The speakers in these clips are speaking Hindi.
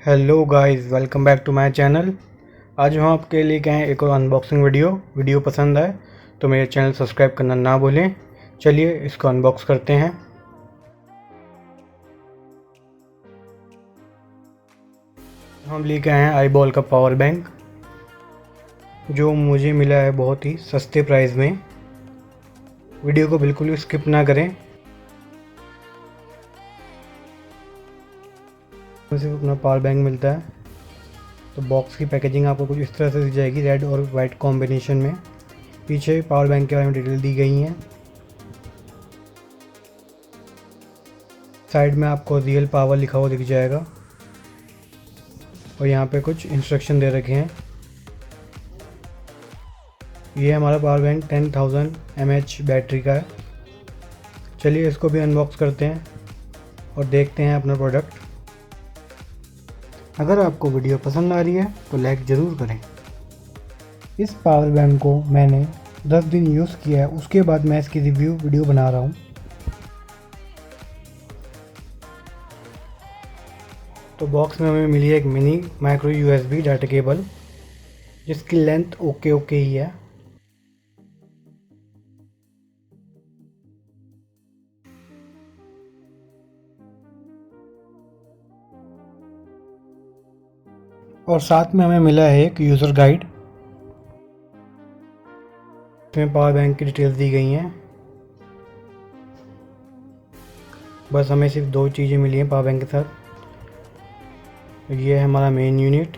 Hello guys, welcome back to my channel. आज हम आपके लिए क्या है एक और अनबॉक्सिंग वीडियो पसंद आए तो मेरे चैनल सब्सक्राइब करना ना भूलें। चलिए इसको अनबॉक्स करते हैं। हम लेके आए हैं आईबॉल का पावर बैंक, जो मुझे मिला है बहुत ही सस्ते प्राइस में। वीडियो को बिल्कुल भी स्किप ना करें। सिर्फ अपना पावर बैंक मिलता है। तो बॉक्स की पैकेजिंग आपको कुछ इस तरह से दी जाएगी, रेड और वाइट कॉम्बिनेशन में। पीछे पावर बैंक के बारे में डिटेल दी गई हैं। साइड में आपको रियल पावर लिखा हुआ दिख जाएगा और यहाँ पे कुछ इंस्ट्रक्शन दे रखे हैं। ये हमारा पावर बैंक 10,000 mAh बैटरी का है। चलिए इसको भी अनबॉक्स करते हैं और देखते हैं अपना प्रोडक्ट। अगर आपको वीडियो पसंद आ रही है तो लाइक ज़रूर करें। इस पावर बैंक को मैंने 10 दिन यूज़ किया है, उसके बाद मैं इसकी रिव्यू वीडियो बना रहा हूँ। तो बॉक्स में हमें मिली है एक mini micro USB data cable, जिसकी लेंथ ओके ही है। और साथ में हमें मिला है एक यूज़र गाइड। इसमें पावर बैंक की डिटेल्स दी गई हैं। बस हमें सिर्फ 2 चीज़ें मिली हैं पावर बैंक के साथ। ये है हमारा मेन यूनिट।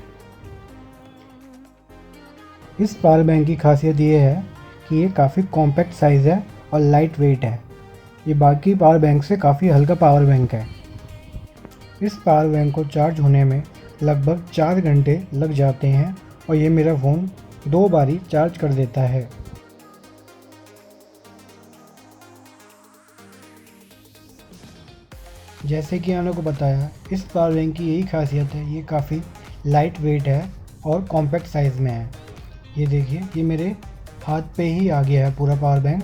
इस पावर बैंक की खासियत ये है कि ये काफ़ी कॉम्पैक्ट साइज़ है और लाइट वेट है। ये बाकी पावर बैंक से काफ़ी हल्का पावर बैंक है। इस पावर बैंक को चार्ज होने में लगभग 4 घंटे लग जाते हैं और ये मेरा फ़ोन 2 बारी चार्ज कर देता है। जैसे कि मैंने को बताया, इस पावर बैंक की यही खासियत है, ये काफ़ी लाइट वेट है और कॉम्पैक्ट साइज़ में है। ये देखिए, ये मेरे हाथ पे ही आ गया है पूरा पावर बैंक।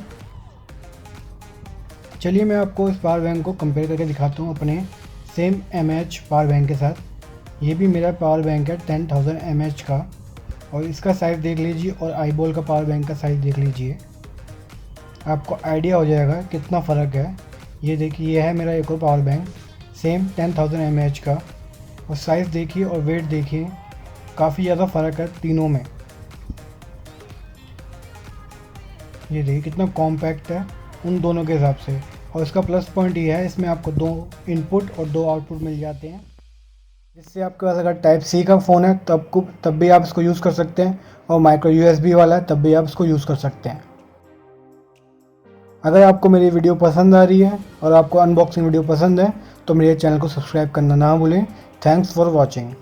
चलिए मैं आपको इस पावर बैंक को कंपेयर करके दिखाता हूँ अपने सेम mAh पावर बैंक के साथ। ये भी मेरा पावर बैंक है 10,000 mAh का, और इसका साइज़ देख लीजिए और आईबॉल का पावर बैंक का साइज़ देख लीजिए। आपको आइडिया हो जाएगा कितना फ़र्क है। ये देखिए, ये है मेरा एक और पावर बैंक सेम 10,000 mAh का, और साइज़ देखिए और वेट देखिए, काफ़ी ज़्यादा फ़र्क है तीनों में। ये देखिए कितना कॉम्पैक्ट है उन दोनों के हिसाब से। और इसका प्लस पॉइंट ये है, इसमें आपको 2 इनपुट और 2 आउटपुट मिल जाते हैं, जिससे आपके पास अगर टाइप सी का फ़ोन है तब भी आप इसको यूज़ कर सकते हैं, और माइक्रो USB वाला है तब भी आप इसको यूज़ कर सकते हैं। अगर आपको मेरी वीडियो पसंद आ रही है और आपको अनबॉक्सिंग वीडियो पसंद है तो मेरे चैनल को सब्सक्राइब करना ना भूलें। Thanks for watching.